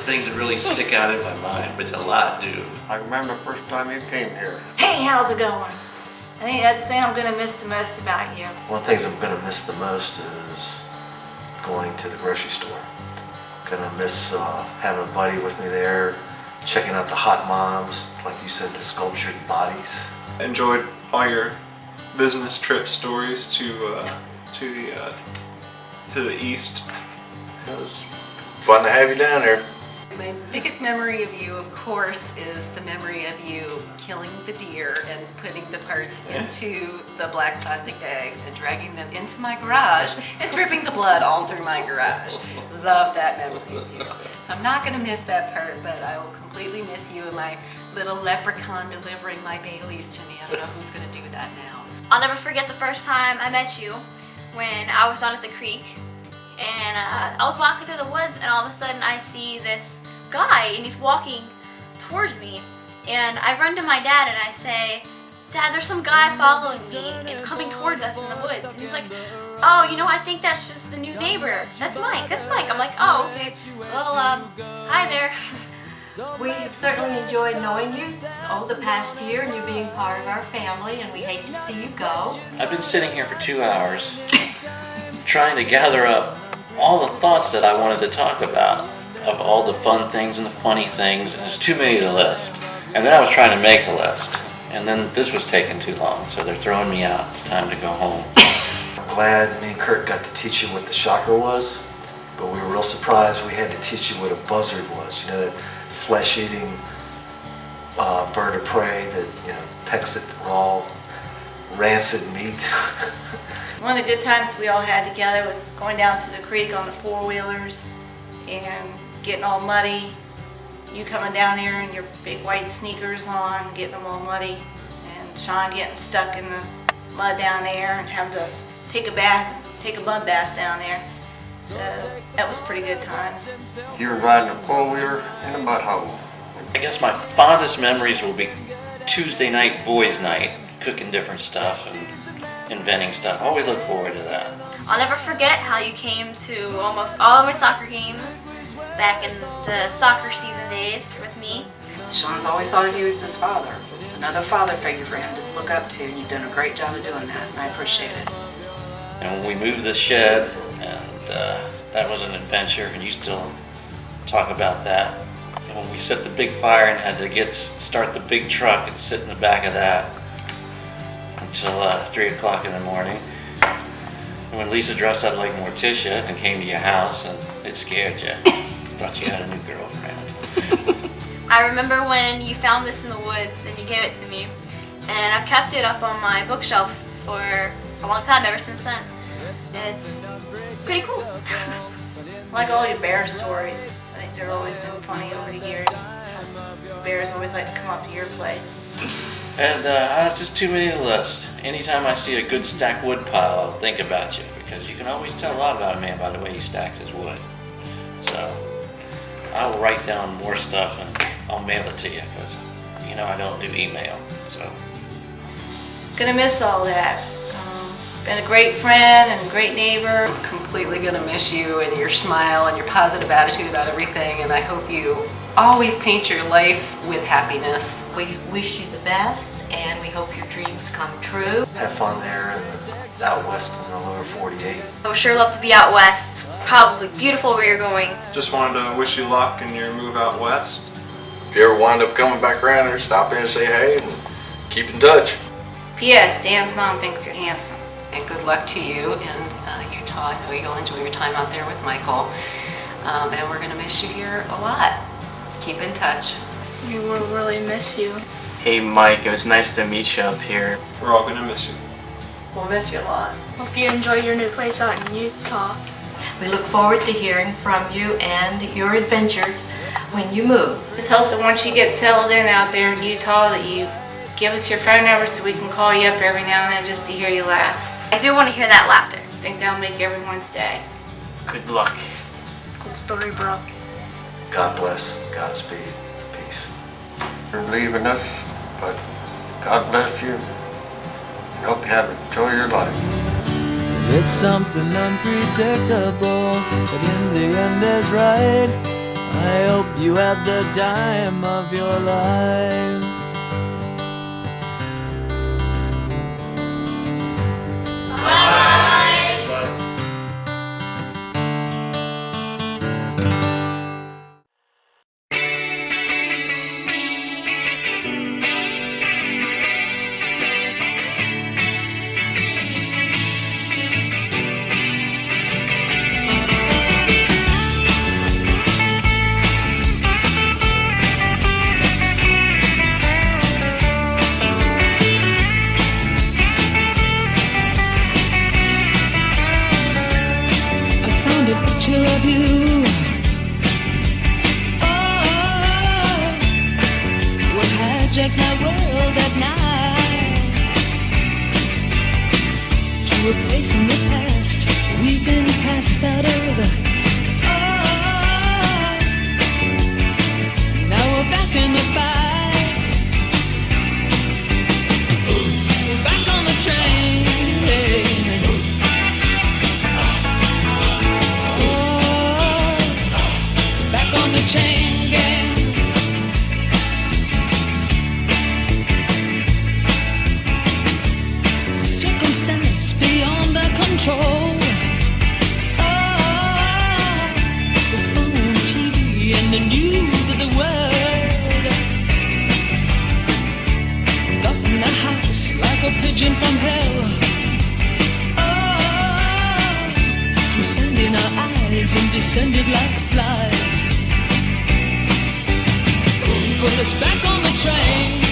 things that really stick out in my mind, but a lot do. I remember the first time you came here. Hey, how's it going? I think that's the thing I'm gonna miss the most about you. One of the things I'm gonna miss the most is going to the grocery store. Gonna miss having a buddy with me there, checking out the hot moms, like you said, the sculptured bodies. Enjoyed all your business trip stories to the east. It was fun to have you down there. My biggest memory of you, of course, is the memory of you killing the deer and putting the parts into the black plastic bags and dragging them into my garage and dripping the blood all through my garage. Love that memory of you. I'm not going to miss that part, but I will completely miss you and my little leprechaun delivering my Baileys to me. I don't know who's going to do that now. I'll never forget the first time I met you when I was down at the creek. And I was walking through the woods and all of a sudden I see this guy and he's walking towards me. And I run to my dad and I say, Dad, there's some guy following me and coming towards us in the woods. And he's like, oh, you know, I think that's just the new neighbor. That's Mike, that's Mike. I'm like, oh, okay. Well, hi there. We have certainly enjoyed knowing you the past year and you being part of our family, and we hate to see you go. I've been sitting here for 2 hours trying to gather up all the thoughts that I wanted to talk about, of all the fun things and the funny things, and it's too many to list. And then I was trying to make a list, and then this was taking too long, so they're throwing me out. It's time to go home. I'm glad me and Kurt got to teach you what the shocker was, but we were real surprised we had to teach you what a buzzard was. You know, that flesh-eating bird of prey that, you know, pecks at raw, rancid meat. One of the good times we all had together was going down to the creek on the four-wheelers and getting all muddy. You coming down here in your big white sneakers on, getting them all muddy, and Sean getting stuck in the mud down there and having to take a bath, take a mud bath down there. So that was pretty good times. You were riding a four-wheeler in a mud hole. I guess my fondest memories will be Tuesday night boys' night, cooking different stuff and inventing stuff. I always look forward to that. I'll never forget how you came to almost all of my soccer games back in the soccer season days with me. Sean's always thought of you as his father. Another father figure for him to look up to, and you've done a great job of doing that, and I appreciate it. And when we moved this shed, and that was an adventure, and you still talk about that. And when we set the big fire and had to start the big truck and sit in the back of that until 3 o'clock in the morning. And when Lisa dressed up like Morticia and came to your house, and it scared you. Thought you had a new girlfriend. I remember when you found this in the woods and you gave it to me, and I've kept it up on my bookshelf for a long time, ever since then. It's pretty cool. I like all your bear stories. I think they've always been funny over the years. Bears always like to come up to your place. And it's just too many to list. Anytime I see a good stacked wood pile, I'll think about you, because you can always tell a lot about a man by the way he stacks his wood. So I will write down more stuff and I'll mail it to you, because you know I don't do email. So Gonna miss all that. Been a great friend and a great neighbor. I'm completely gonna miss you and your smile and your positive attitude about everything, and I hope you always paint your life with happiness. We wish you the best, and we hope your dreams come true. Have fun there and out west in the lower 48. I would sure love to be out west. It's probably beautiful where you're going. Just wanted to wish you luck in your move out west. If you ever wind up coming back around here, stop in and say hey and keep in touch. P.S. Dan's mom thinks you're handsome. And good luck to you in Utah. I know you'll enjoy your time out there with Michael. And we're gonna miss you here a lot. Keep in touch. We will really miss you. Hey Mike, it was nice to meet you up here. We're all gonna miss you. We'll miss you a lot. Hope you enjoy your new place out in Utah. We look forward to hearing from you and your adventures when you move. Just hope that once you get settled in out there in Utah that you give us your phone number so we can call you up every now and then just to hear you laugh. I do want to hear that laughter. I think that'll make everyone's day. Good luck. Good story, bro. God bless, Godspeed, peace. You're leaving us, but God bless you. Hope you enjoy your life. It's something unpredictable, but in the end is right. I hope you had the time of your life. Of you, what hijacked my world at night, to a place in the past we've been cast out of. Now we're back in the fight, we're back on the train. Chain gang. Circumstance beyond our control. The phone, TV, and the news of the world got in the house like a pigeon from hell. From sand in our eyes and descended like flies. Put us back on the train.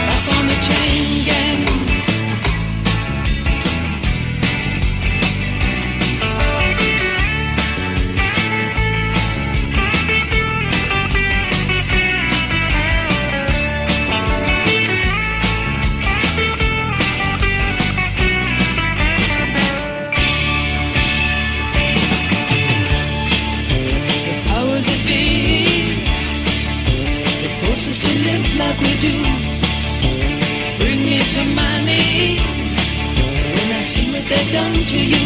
Back on the chain gang. Us to live like we do, bring me to my knees when I see what they've done to you.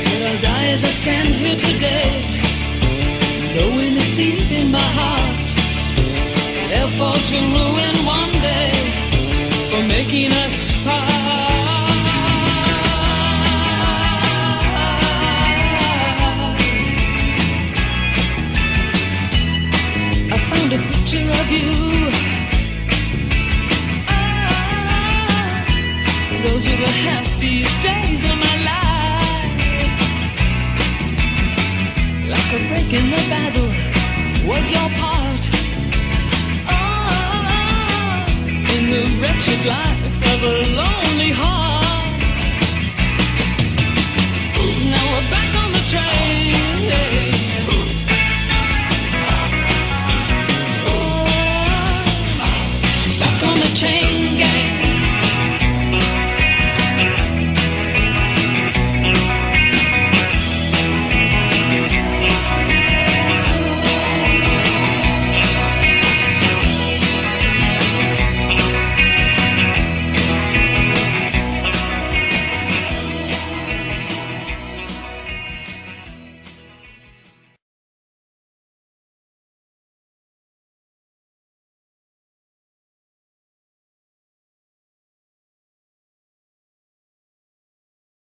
But I'll die as I stand here today, knowing that deep in my heart they'll fall to ruin one day for making us part. A picture of you. Those were the happiest days of my life. Like a break in the battle was your part. In the wretched life of a lonely heart.